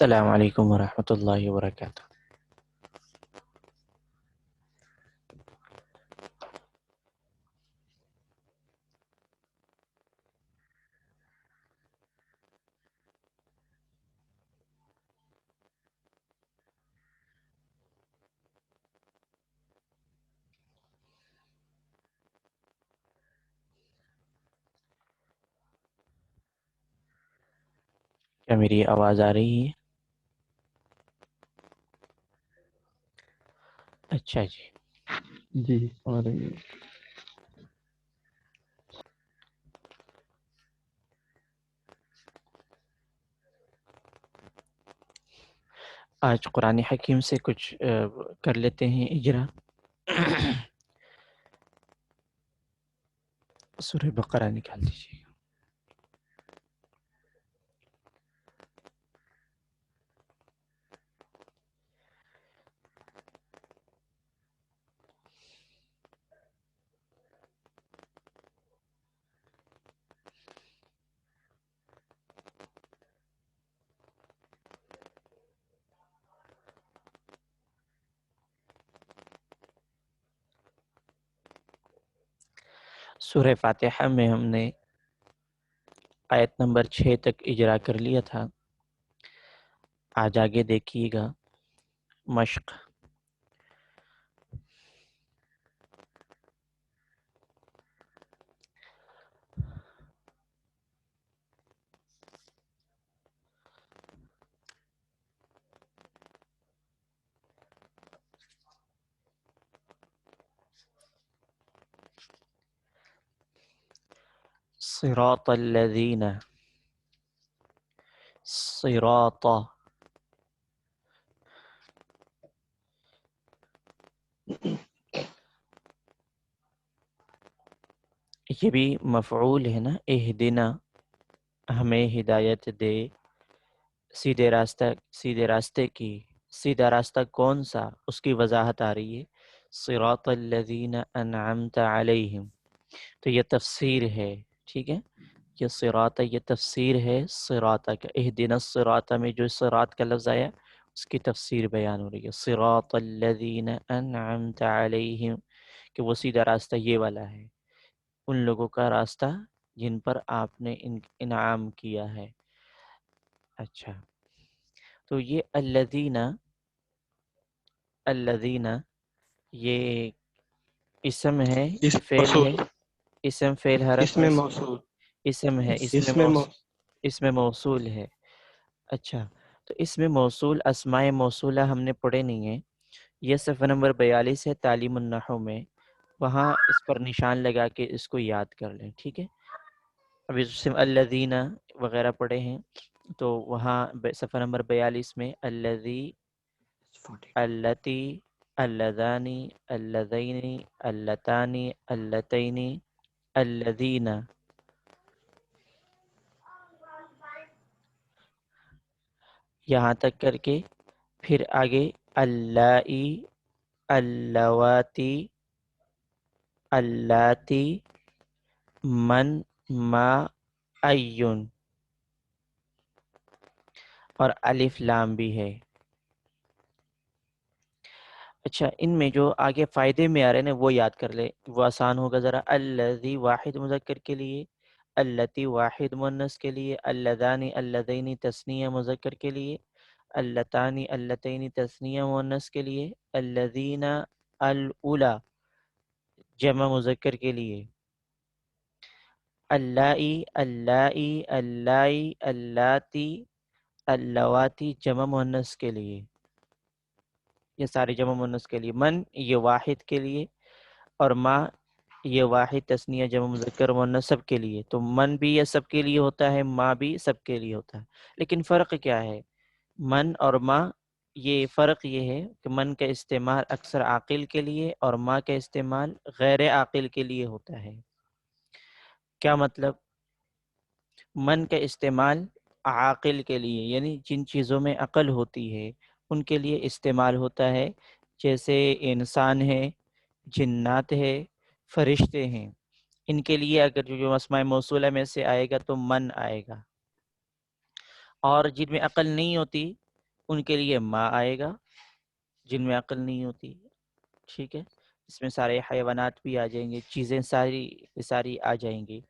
السلام علیکم ورحمۃ اللہ وبرکاتہ۔ کیا میری آواز آ رہی ہے؟ اچھا جی، جی آ رہی ہے۔ آج قرآن حکیم سے کچھ کر لیتے ہیں اجرا۔ سورہ بقرہ نکال دیجیے۔ سورہ فاتحہ میں ہم نے آیت نمبر 6 تک اجرا کر لیا تھا۔ آج آگے دیکھیے گا مشق۔ صراط الذین، صراط، یہ بھی مفعول ہے نا، اہدنا، ہمیں ہدایت دے سیدھے راستے کی۔ سیدھا راستہ کون سا، اس کی وضاحت آ رہی ہے۔ صراط الذین انعمت علیہم، تو یہ تفسیر ہے، ٹھیک ہے۔ یہ صراط، یہ تفسیر ہے صراط کا۔ اہدنا الصراط میں جو صراط کا لفظ آیا اس کی تفسیر بیان ہو رہی ہے۔ صراط الذین انعمت علیہم، کہ وہ سیدھا راستہ یہ والا ہے، ان لوگوں کا راستہ جن پر آپ نے انعام کیا ہے۔ اچھا، تو یہ الذین یہ اسم ہے اس کہ فعل موصول، ہے؟ اسم، فعل، حرف اس ہے؟ میں موصول، اسم ہے، اس میں اس میں موصول ہے۔ اچھا، تو اس میں موصول اسماء موصولہ ہم نے پڑھے نہیں ہیں۔ یہ صفحہ نمبر 42 ہے تعلیم النحو میں، وہاں اس پر نشان لگا کے اس کو یاد کر لیں، ٹھیک ہے۔ ابھی الذین وغیرہ پڑھے ہیں تو وہاں صفحہ نمبر 42 میں الذی، التی، اللذانی، اللذین، اللتانی، اللتین، الذین، یہاں تک کر کے پھر آگے اللائی، اللواتی، اللاتی، من، ما، ایون، اور الف لام بھی ہے۔ اچھا، ان میں جو آگے فائدے میں آ رہے ہیں نا وہ یاد کر لے، وہ آسان ہوگا ذرا۔ الذی واحد مذکر کے لیے، اللتی واحد مؤنث کے لیے، اللذانی اللذین تثنیہ مذکر کے لیے، اللتانی اللتین تثنیہ مؤنث کے لیے، الذین الاولی جمع مذکر کے لیے، اللائی اللائی اللائی اللاتی اللواتی جمع مؤنث کے لیے، یہ سارے جمع مؤنث کے لیے۔ من یہ واحد کے لیے، اور ما یہ واحد تثنیہ جمع مذکر مؤنث سب کے لیے۔ تو من بھی یہ سب کے لیے ہوتا ہے، ما بھی سب کے لیے ہوتا ہے، لیکن فرق کیا ہے؟ من اور ما، یہ فرق یہ ہے کہ من کا استعمال اکثر عاقل کے لیے اور ما کا استعمال غیر عاقل کے لیے ہوتا ہے۔ کیا مطلب؟ من کا استعمال عاقل کے لیے، یعنی جن چیزوں میں عقل ہوتی ہے ان کے لیے استعمال ہوتا ہے، جیسے انسان ہے، جنات ہے، فرشتے ہیں، ان کے لیے اگر جو اسماء موصولہ میں سے آئے گا تو من آئے گا۔ اور جن میں عقل نہیں ہوتی ان کے لیے ما آئے گا جن میں عقل نہیں ہوتی، ٹھیک ہے، اس میں سارے حیوانات بھی آ جائیں گے، چیزیں ساری آ جائیں گی۔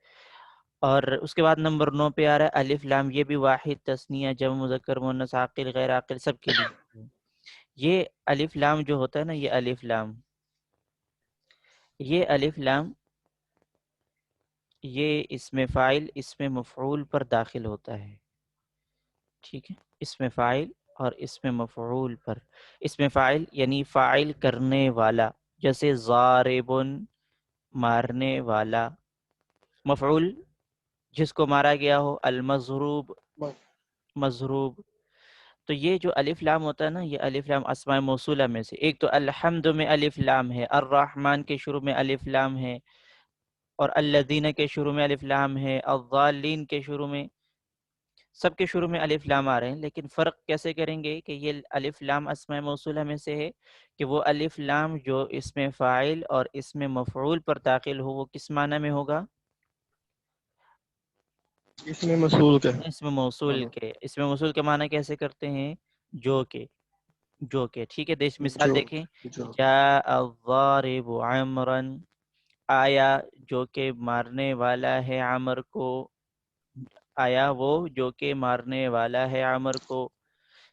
اور اس کے بعد نمبر 9 پہ آ رہا ہے الف لام، یہ بھی واحد، تثنیہ، جمع مذکر مؤنث، عاقل غیر عاقل سب کے لیے۔ یہ الف لام جو ہوتا ہے نا، یہ الف لام، یہ الف لام، یہ اسم فاعل اسم مفعول پر داخل ہوتا ہے، ٹھیک ہے، اسم فاعل اور اسم مفعول پر۔ اسم فاعل یعنی فاعل کرنے والا، جیسے ضاربن مارنے والا، مفعول جس کو مارا گیا ہو، المضروب مضروب۔ تو یہ جو الف لام ہوتا ہے نا، یہ الف لام اسماء موصولہ میں سے، ایک تو الحمد میں الف لام ہے، الرحمن کے شروع میں الف لام ہے، اور الذین کے شروع میں الف لام ہے، الضالین کے شروع میں، سب کے شروع میں الف لام آ رہے ہیں۔ لیکن فرق کیسے کریں گے کہ یہ الف لام اسماء موصولہ میں سے ہے، کہ وہ الف لام جو اسم فاعل اور اسم مفعول پر داخل ہو، وہ کس معنی میں ہوگا؟ اس میں مسئول کے اسم موصول کے۔ اسم موصول کے معنی کیسے کرتے ہیں؟ جو کہ ٹھیک ہے، مثال دیکھیں، جو جاء الضارب عمرا، آیا جو کہ مارنے والا ہے عمر کو، آیا وہ جو کہ مارنے والا ہے عمر کو،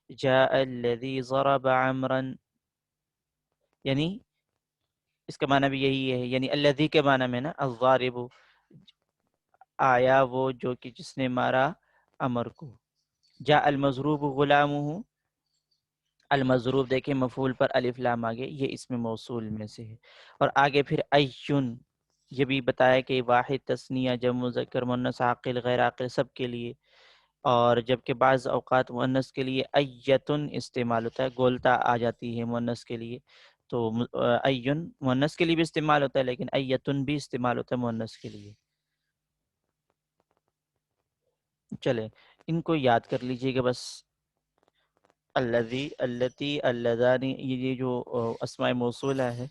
جاء الذی ضرب عمرا، یعنی اس کا معنی بھی یہی ہے، یعنی الذی کے معنی میں نا، الضارب آیا وہ جو کہ جس نے مارا عمر کو، جاء المضروب غلامہ، المضروب دیکھیں مفعول پر الف لام آگے، یہ اسم موصول میں سے ہے۔ اور آگے پھر ایون، یہ بھی بتایا کہ واحد، تثنیہ، جمع مذکر مؤنث، عاقل غیر عاقل سب کے لیے، اور جبکہ بعض اوقات مؤنث کے لیے ایتن استعمال ہوتا ہے، گولتا آ جاتی ہے مؤنث کے لیے، تو ایون مؤنث کے لیے بھی استعمال ہوتا ہے، لیکن ایتن بھی استعمال ہوتا ہے مؤنث کے لیے۔ چلے ان کو یاد کر لیجئے گا بس، الذی، اللتی، اللذانی، یہ جو اسماء موصولہ ہے،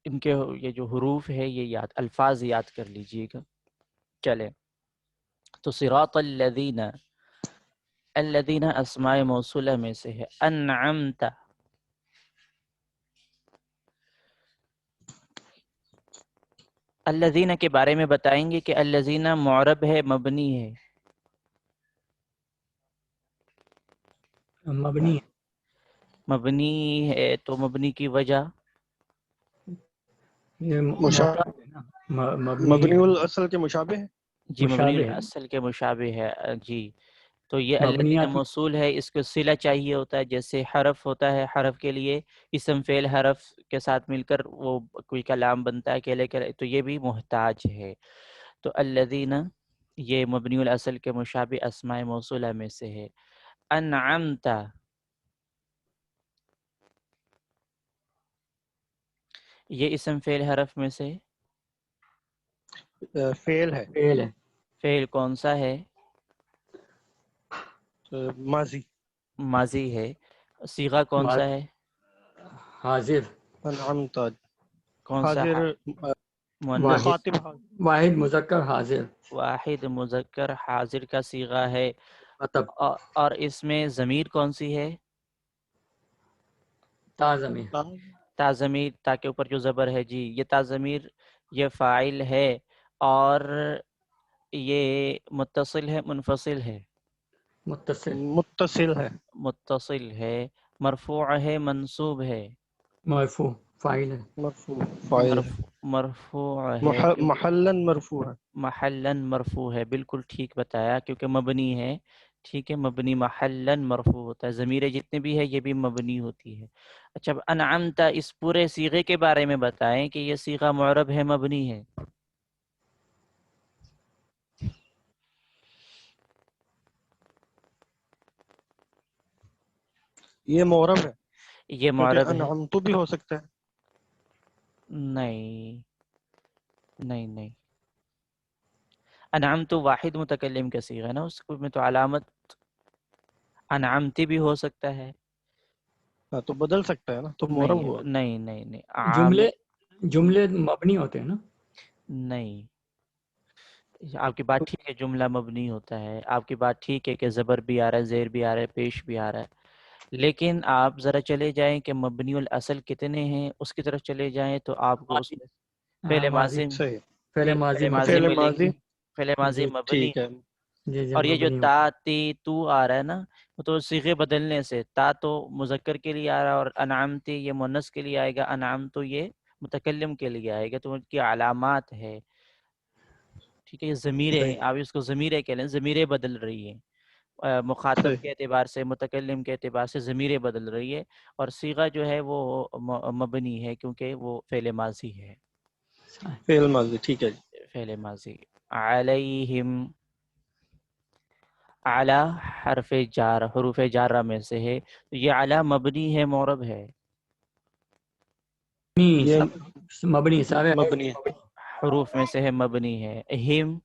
ان کے یہ جو حروف ہے، یہ الفاظ یاد کر لیجئے گا۔ چلے تو صراط الذین، الذین اسماء موصولہ میں سے ہے، انعمت، الذین کے بارے میں بتائیں گے کہ الذین معرب ہے مبنی ہے؟ مبنی مبنی ہے، تو مبنی کی وجہ؟ یہ مشابہ، محتاج ہے نا، مبنی مبنی الاصل کے مشابہ ہے۔ جی مبنی مشابہ ہے، الاصل کے مشابہ ہے، جی۔ تو یہ الذین مبنیات موصول ہے، اس کو صلہ چاہیے ہوتا ہے، جیسے حرف ہوتا ہے، حرف کے لیے اسم فعل حرف کے ساتھ مل کر وہ کوئی کلام بنتا ہے اکیلے کے، تو یہ بھی محتاج ہے۔ تو الذین یہ مبنی الاصل کے مشابہ اسماء موصولہ میں سے ہے۔ انعمت، یہ اسم فعل حرف میں سے فعل ہے، فعل ہے، فعل کون سا ہے؟ ماضی، ماضی ہے۔ صیغہ کون سا ہے؟ حاضر، انعمت، کون سا؟ حاضر، مؤنث، واحد مخاطب حاضر، واحد مذکر حاضر، واحد مذکر حاضر کا صیغہ ہے۔ مطلب اور اس میں ضمیر کون سی ہے؟ تا ضمیر، تا ضمیر، تا کے اوپر جو زبر ہے، جی یہ تا ضمیر، یہ فاعل ہے، اور یہ متصل ہے منفصل ہے؟ متصل، متصل ہے، متصل ہے۔ مرفوع ہے منصوب ہے؟ مرفوع، فاعل ہے، مرفوع، فاعل ہے، مرفوع ہے، کیونکہ محلا مرفوع ہے۔ محلاً مرفوع ہے، بالکل ٹھیک بتایا، کیونکہ مبنی ہے، ٹھیک ہے، مبنی محلاً مرفوع ہوتا ہے، ضمیریں جتنے بھی ہے یہ بھی مبنی ہوتی ہے۔ اچھا اب انعمت، اس پورے صیغے کے بارے میں بتائیں کہ یہ صیغہ معرب ہے مبنی ہے؟ یہ معرب ہے، یہ کیونکہ معرب ہے؟ انعمت بھی ہو سکتا ہے۔ نہیں نہیں نہیں، انعمت واحد متکلم کا صیغہ ہے نا، اس کو میں تو علامت انعمتی بھی ہو سکتا ہے۔ ہاں تو بدل سکتا ہے نا، تو معرب نہیں ہوا۔ نہیں نہیں نہیں، عامل جملے جملے مبنی ہوتے ہیں نا، نہیں، آپ کی بات ٹھیک ہے، جملہ مبنی ہوتا ہے، آپ کی بات ٹھیک ہے کہ زبر بھی آ رہا ہے، زیر بھی آ رہا ہے، پیش بھی آ رہا ہے، لیکن آپ ذرا چلے جائیں کہ مبنی الاصل کتنے ہیں، اس کی طرف چلے جائیں تو آپ کو اس ماضی، میں ہاں فعل ماضی، ماضی، صحیح. فعل جی ماضی فعل ماضی مبنی. فعل ملیں ماضی. گے، فعل ماضی جی مبنی. ٹھیک ہے. جی جی اور یہ جو مبنی ہو. تا تی تو آ رہا ہے نا، وہ تو صیغے بدلنے سے، تا تو مذکر کے لیے آ رہا ہے اور انعامتی یہ مؤنث کے لیے آئے گا، انعام تو یہ متکلم کے لیے آئے گا، تو ان کی علامات ہے. ٹھیک ہے، یہ ضمیریں ہیں، صحیح. آپ اس کو ضمیریں کہہ لیں، ضمیریں بدل رہی ہیں، مخاطب صحیح. کے اعتبار سے، متکلم کے اعتبار سے ضمیریں بدل رہی ہے، اور صیغہ جو ہے وہ مبنی ہے کیونکہ وہ فعل ماضی ہے. فعل ماضی ٹھیک ہے جی. فعل ماضی. علیہم، اعلی حرف جار، حروف جارہ میں سے ہے، تو یہ اعلی مبنی ہے معرب ہے؟ یہ مبنی سارے مبنی ہے. حروف میں سے ہے، مبنی ہے. ہم،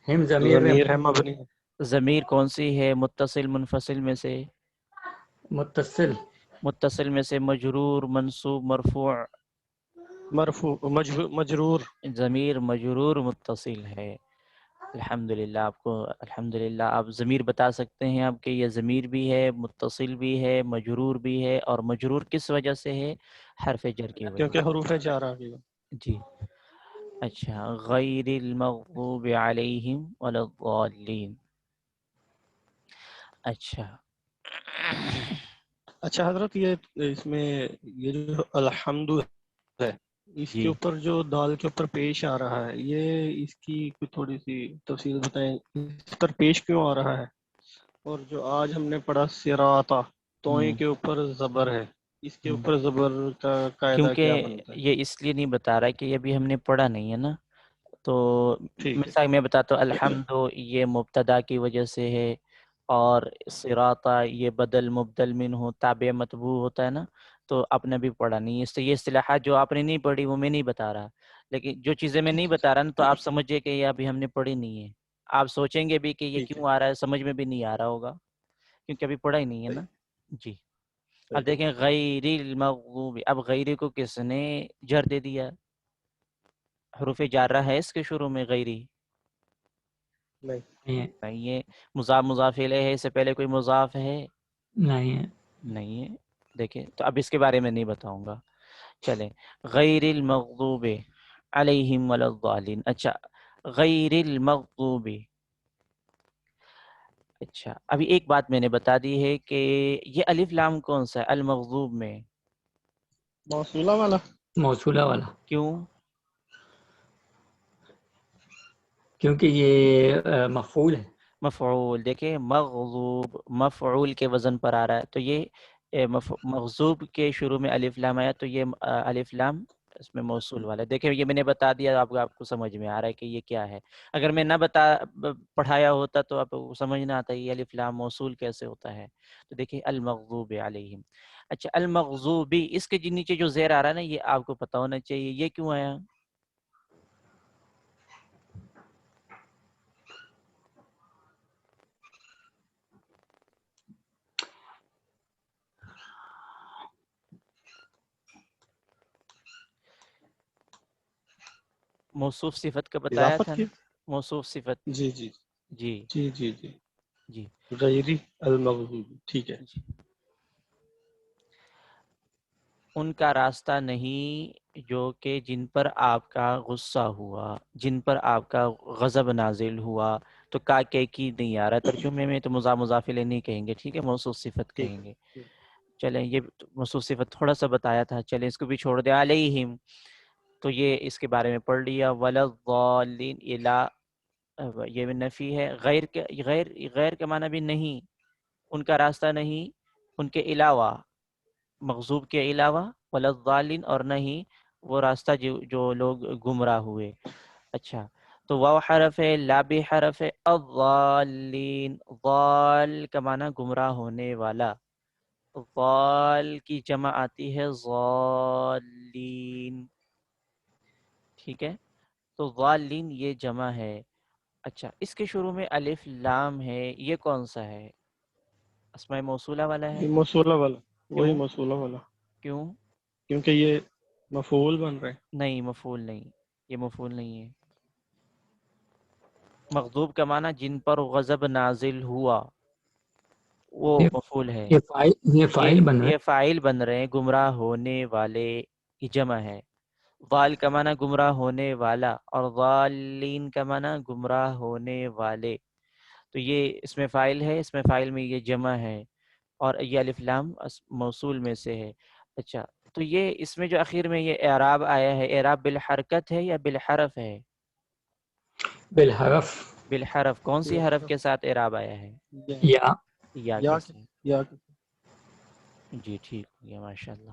ہم ضمیر میں ضمیر ہے مبنی ہے. ضمیر کون سی ہے، متصل منفصل میں سے؟ متصل. متصل میں سے مجرور منصوب مرفوع؟ مرفوع مجرور. ضمیر مجرور متصل ہے. الحمدللہ، آپ کو الحمدللہ آپ ضمیر بتا سکتے ہیں آپ کے، یہ ضمیر بھی ہے، متصل بھی ہے، مجرور بھی ہے، اور مجرور کس وجہ سے ہے؟ حرف جر کی وجہ کیونکہ سے. حروف جار آ گئی. جی. اچھا، غیر المغضوب علیہم ولا الضالین. اچھا. اچھا حضرت، یہ اس میں یہ جو الحمد ہے، اس کے جی، اوپر جو دال کے اوپر پیش آ رہا ہے، یہ اس کی کوئی تھوڑی سی تفصیل بتائیں، اس پر پیش کیوں آ رہا ہے؟ اور جو آج ہم نے پڑھا سراتا، توئیں ہوں کے اوپر زبر ہے، اس کے ہوں اوپر زبر کا قاعدہ کیا کیونکہ بنتا ہے؟ یہ اس لیے نہیں بتا رہا کہ یہ ابھی ہم نے پڑھا نہیں ہے نا، تو ٹھیک ہے. مثال میں بتاتا ہوں، الحمد یہ مبتدا کی وجہ سے ہے، اور صراطہ یہ بدل مبدل من ہو، تابع متبوع ہوتا ہے نا، تو آپ نے بھی پڑھا نہیں، اس سے یہ اصطلاحات جو آپ نے نہیں پڑھی وہ میں نہیں بتا رہا، لیکن جو چیزیں میں نہیں بتا رہا نا، تو آپ سمجھے کہ یہ ابھی ہم نے پڑھی نہیں ہے، آپ سوچیں گے بھی کہ یہ ٹھیک ہے. کیوں آ رہا ہے، سمجھ میں بھی نہیں آ رہا ہوگا کیونکہ ابھی پڑھا ہی نہیں ہے صحیح. نا. جی. صحیح. اب دیکھیں غیر المغضوب، اب غیر کو کس نے جر دے دیا؟ حروف جارہ ہے اس کے شروع میں غیری؟ نہیں. نہیں ہے. نہیں ہے. مضاف مضاف الیہ ہے، اس سے پہلے کوئی مضاف ہے؟ نہیں ہے. نہیں ہے. دیکھیں تو اب اس کے بارے میں نہیں بتاؤں گا. چلیں، غیر المغضوب علیہم ولا الضالین. اچھا، غیر المغضوب. اچھا، ابھی ایک بات میں نے بتا دی ہے کہ یہ الف لام کون سا ہے المغضوب میں؟ موصولہ والا. موصولہ والا، کیوں؟ کیونکہ یہ مفعول ہے. مفعول. دیکھیں مغضوب مفعول کے وزن پر آ رہا ہے، تو یہ مغضوب کے شروع میں الف لام آیا، تو یہ الف لام اس میں موصول والا ہے. دیکھیں یہ میں نے بتا دیا، آپ کو سمجھ میں آ رہا ہے کہ یہ کیا ہے. اگر میں نہ پڑھایا ہوتا تو آپ کو سمجھ نہ آتا یہ الف لام موصول کیسے ہوتا ہے. تو دیکھیں المغضوب علیہم. اچھا، المغضوبی، اس کے نیچے جو زیر آ رہا ہے نا، یہ آپ کو پتہ ہونا چاہیے یہ کیوں آیا. موصوف صفت کا بتایا اضافت تھا کی. نا، موصوف صفت. جی جی جی جی جی جی. جی غیری المغضوب ٹھیک ہے. جی. ان کا راستہ نہیں جو کہ جن پر آپ کا غصہ ہوا، جن پر آپ کا غضب نازل ہوا. تو کا کی نہیں آ رہا ترجمے میں، تو مضاف مضاف الیہ نہیں کہیں گے، ٹھیک ہے، موصوف صفت ٹھیک کہیں گے. ہے. چلیں، یہ موصوف صفت تھوڑا سا بتایا تھا، چلیں اس کو بھی چھوڑ دیں. علیہم، تو یہ اس کے بارے میں پڑھ لیا. ولا الضالین، یہ بھی نفی ہے. غیر کا معنی بھی نہیں، ان کا راستہ نہیں، ان کے علاوہ، مغضوب کے علاوہ، ولا الضالین، اور نہیں وہ راستہ جو لوگ گمراہ ہوئے. اچھا، تو واو حرف ہے، لا بھی حرف ہے، الضالین، ضال کا معنی گمراہ ہونے والا، ضال کی جمع آتی ہے ضالین. ٹھیک ہے، تو ضالین یہ جمع ہے. اچھا، اس کے شروع میں الف لام ہے، یہ کون سا ہے؟ اسماء موصولہ والا ہے؟ یہ موصولہ والا. کیوں؟ وہی موصولہ والا. کیوں؟ کیونکہ یہ مفعول بن رہے ہیں. نہیں، مفعول نہیں، یہ مفعول نہیں ہے. مغضوب کا معنی جن پر غضب نازل ہوا، وہ یہ مفعول ہے. یہ فاعل بن رہا یہ فاعل بن رہے ہیں، گمراہ ہونے والے کی جمع ہے. ضال کا معنی گمراہ ہونے والا، اور ضالین کا معنی گمراہ ہونے والے. تو یہ اس میں فاعل ہے، اس میں فاعل میں یہ جمع ہے، اور یہ الف لام موصول میں سے ہے. اچھا، تو یہ اس میں جو اخیر میں یہ اعراب آیا ہے، اعراب بالحرکت ہے یا بالحرف ہے؟ ہے بالحرف. بالحرف. کون سی حرف کے ساتھ اعراب آیا ہے؟ یا یا یا کے ساتھ. یا جی ٹھیک ہو گیا، ماشاء اللہ.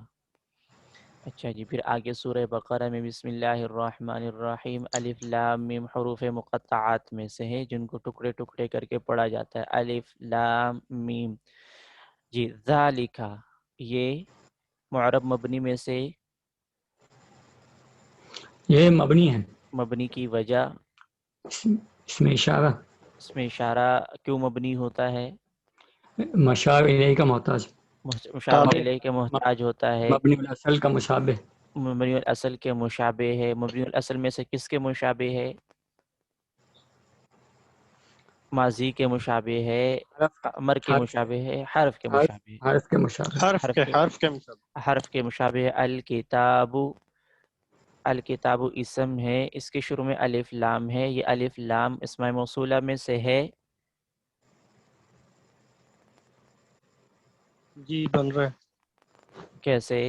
اچھا جی، پھر آگے سورہ بقرہ میں بسم اللہ الرحمن الرحیم، الف لام میم حروف مقطعات میں سے ہے جن کو ٹکڑے ٹکڑے کر کے پڑھا جاتا ہے. الف لام میم. جی، ذالک، یہ معرب مبنی میں سے یہ مبنی ہے. مبنی کی وجہ، اس میں اشارہ اس میں اشارہ کیوں مبنی ہوتا ہے؟ مشار الیہ کا محتاج. مشار تابع الیہ کے محتاج ہوتا ہے. مبنی الاصل کا مشابہ. مبنی الاصل کے مشابہ ہے. مبنی الاصل میں سے کس کے مشابہ ہے؟ ماضی کے مشابہ ہے، امر کے حرف مشابہ ہے، حرف کے مشابہ ہے. حرف کے مشابہ. حرف کے مطابق حرف کے مشابہ ہے. الکتاب، الکتاب اسم ہے، اس کے شروع میں الف لام ہے. یہ الف لام اسماء موصولہ میں سے ہے. جی بن رہا ہے. کیسے؟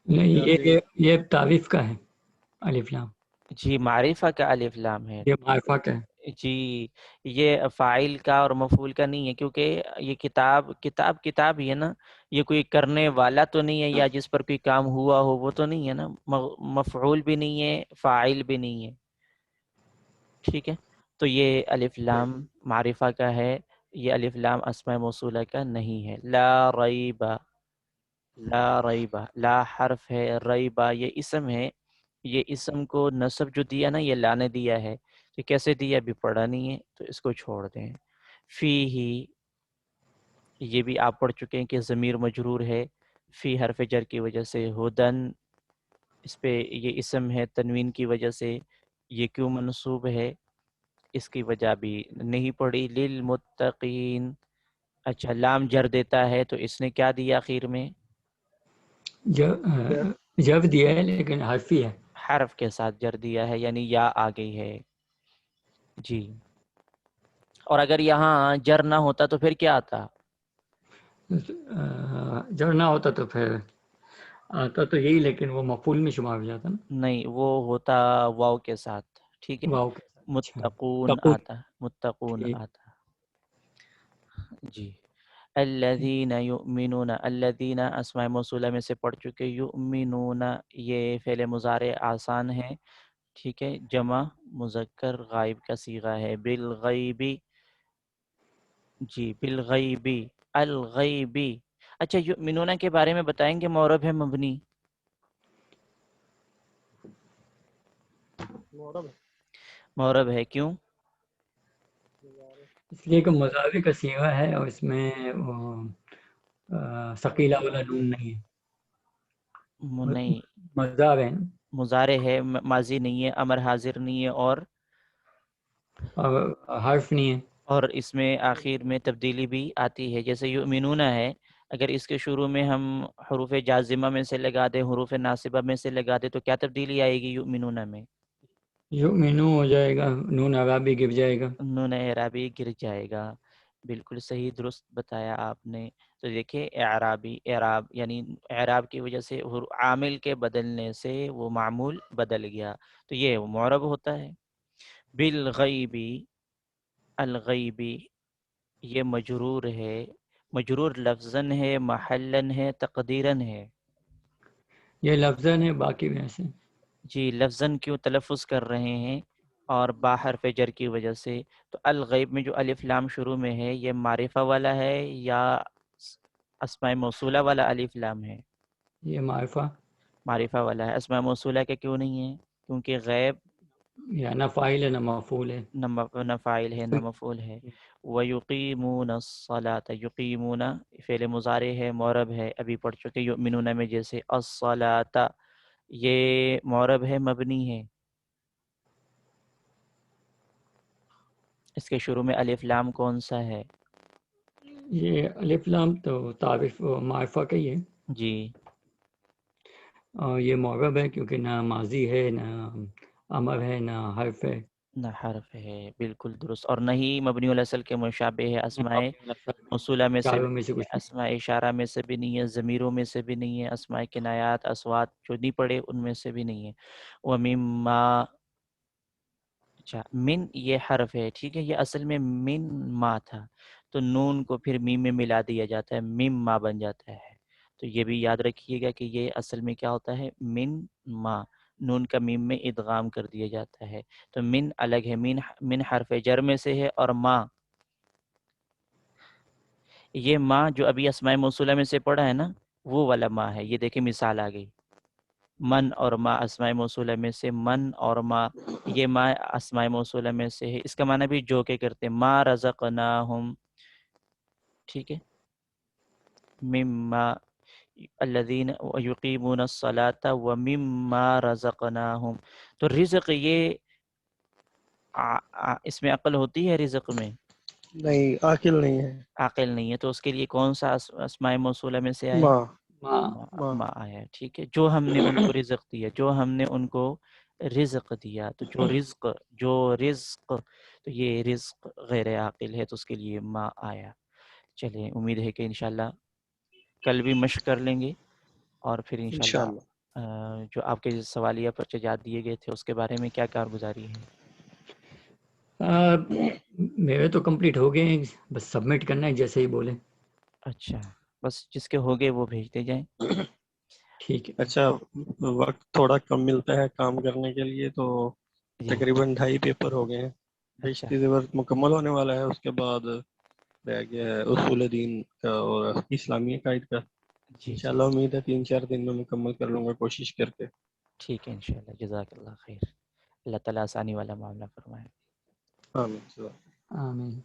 نہیں، یہ تعریف کا ہے الف لام. جی، معرفہ کا الف لام ہے. یہ معرفہ کا ہے. جی، یہ فاعل کا اور مفعول کا نہیں ہے، کیونکہ یہ کتاب ہی ہے نا. یہ کوئی کرنے والا تو نہیں ہے، یا جس پر کوئی کام ہوا ہو وہ تو نہیں ہے نا. مفعول بھی نہیں ہے، فاعل بھی نہیں ہے. ٹھیک ہے، تو یہ الف لام معرفہ کا ہے. یہ الف لام اسماء موصولہ کا نہیں ہے. لا ریب، لا ریب، لا حرف ہے، ریب یہ اسم ہے. یہ اسم کو نصب جو دیا نا، یہ لا نے دیا ہے. تو کیسے دیا ابھی پڑھا نہیں ہے، تو اس کو چھوڑ دیں. فی ہی، یہ بھی آپ پڑھ چکے ہیں کہ ضمیر مجرور ہے فی حرف جر کی وجہ سے. ہدن، اس پہ یہ اسم ہے تنوین کی وجہ سے. یہ کیوں منصوب ہے، اس کی وجہ بھی نہیں پڑھی. للمتقین. اچھا، لام جر دیتا ہے تو اس نے کیا دیا آخر میں؟ جب دیا ہے لیکن حرفی ہے. حرف کے ساتھ جر دیا ہے، یعنی یا آ گئی ہے. جی، اور اگر یہاں جر نہ ہوتا تو پھر کیا آتا؟ جب نہ ہوتا تو پھر آتا تو یہی، لیکن وہ مفعول میں شمار ہو جاتا نا. نہیں، وہ ہوتا واو کے ساتھ. ٹھیک ہے، واو کے ساتھ. اچھا، متقون تقول. آتا، متقون ٹھیک. آتا. جی، الذین یؤمنون، الذین اسماء موصولہ میں سے پڑھ چکے. یؤمنون یہ فعل مضارع آسان ہے. ٹھیک ہے، جمع مذکر غائب کا صیغہ ہے. بالغیبی، جی بالغیبی، الغیبی. اچھا، یؤمنون کے بارے میں بتائیں گے، معرب ہے مبنی؟ معرب ہے، کیوں؟ اس لیے کہ مضارع کا صیغہ ہے اور اس میں ثقیلہ والا نون نہیں ہے. نہیں، مضارع ہے مضارع ہے، ماضی نہیں ہے، امر حاضر نہیں ہے، اور اور حرف نہیں ہے. اور اس میں آخر میں تبدیلی بھی آتی ہے. جیسے یؤمنون ہے، اگر اس کے شروع میں ہم حروف جازمہ میں سے لگا دیں، حروف ناصبہ میں سے لگا دیں، تو کیا تبدیلی آئے گی یؤمنون میں؟ یؤمنو ہو جائے گا، نون عرابی گر جائے گا. نون اعرابی گر جائے گا. بالکل صحیح درست بتایا آپ نے. تو دیکھیں، اعرابی، اعراب یعنی اعراب کی وجہ سے عامل کے بدلنے سے وہ معمول بدل گیا، تو یہ معرب ہوتا ہے. بالغیبی، الغیبی، یہ مجرور ہے. مجرور لفظاً ہے، محلاً ہے، تقدیراً ہے. یہ لفظاً ہے، باقی بھی ایسے. جی، لفظاً کیوں تلفظ کر رہے ہیں؟ اور با حرف جر کی وجہ سے. تو الغیب میں جو الف لام شروع میں ہے، یہ معرفہ والا ہے یا اسماء موصولہ والا الف لام ہے؟ یہ معرفہ معرفہ والا ہے. اسماء موصولہ کے کیوں نہیں ہے؟ کیونکہ غیب یا نہ فاعل ہے نہ مفعول ہے. نہ فاعل ہے نہ مفعول ہے. وَيُقِيمُونَ الصَّلَاةَ، یقیمون فعل مضارع ہے، معرب ہے، ابھی پڑھ چکے یؤمنون میں. جیسے الصَّلَاةَ، یہ معرب ہے، مبنی ہے. اس کے شروع میں الف لام کون سا ہے؟ یہ الف لام تو تعارف و معرفہ کا ہی ہے، جی اور یہ معرب ہے کیونکہ نہ ماضی ہے، نہ امر ہے، نہ حرف ہے، نہ حرف ہے، بالکل درست، اور نہ ہی مبنی الاصل کے مشابہ ہے، اسماء موصولہ میں سے بھی چاروں میں سے نہیں ہے، کچھ نہیں۔ اسماء اشارہ میں سے بھی نہیں ہے، ضمیروں میں سے بھی نہیں ہے، اسماء کنایات اصوات جو نہیں پڑھے ان میں سے بھی نہیں ہے۔ وَمِمَّا، اچھا من یہ حرف ہے، ٹھیک ہے، یہ اصل میں من ما تھا، تو نون کو پھر میم میں ملا دیا جاتا ہے، میم ما بن جاتا ہے، تو یہ بھی یاد رکھیے گا کہ یہ اصل میں کیا ہوتا ہے، من ما، نون کا میم میں ادغام کر دیا جاتا ہے، تو من الگ ہے، من حرف جر میں سے ہے، اور ما، یہ ما جو ابھی اسماء موصولہ میں سے پڑھا ہے نا، وہ والا ما ہے، یہ دیکھیں مثال آ گئی، من اور ما اسماء موصولہ میں سے، من اور ما، یہ ما اسماء موصولہ میں سے ہے، اس کا معنی بھی جو کہ کرتے ہیں، ما رزقناہم، ٹھیک ہے، مما الذین یقیمون الصلاة ومما رزقناہم، تو رزق یہ اس میں عقل ہوتی ہے، رزق میں نہیں، عاقل نہیں ہے، عاقل نہیں ہے، تو اس کے لیے کون سا اسماء موصولہ میں سے آیا؟ ماں ماں ما آیا، ٹھیک ہے، جو ہم نے ان کو رزق دیا، جو ہم نے ان کو رزق دیا، تو جو رزق تو یہ رزق غیر عاقل ہے، تو اس کے لیے ما آیا۔ چلیں، امید ہے کہ انشاءاللہ کل بھی مشق کر لیں گے، اور پھر انشاءاللہ جو آپ کے سوالیہ پرچجات دیے گئے تھے اس کے بارے میں کیا کارگزاری ہے؟ میرے تو کمپلیٹ ہو گئے ہیں، بس سبمٹ کرنا ہے جیسے ہی بولیں۔ اچھا، بس جس کے ہو گئے وہ بھیجتے جائیں۔ ٹھیک ہے، اچھا، وقت تھوڑا کم ملتا ہے کام کرنے کے لیے، تو جی تقریباً 2.5 پیپر ہو گئے ہیں، اچھا، بیشتری زبر مکمل ہونے والا ہے، اس کے بعد رہ گیا ہے اصول دین کا اور اسلامی عقائد کا۔ جی جی، انشاءاللہ امید ہے 3-4 دن میں مکمل کر لوں گا کوشش کر کے۔ ٹھیک ہے انشاءاللہ، جزاک اللہ خیر، اللہ تعالیٰ آسانی والا معاملہ فرمائے۔ آمین۔ آمین۔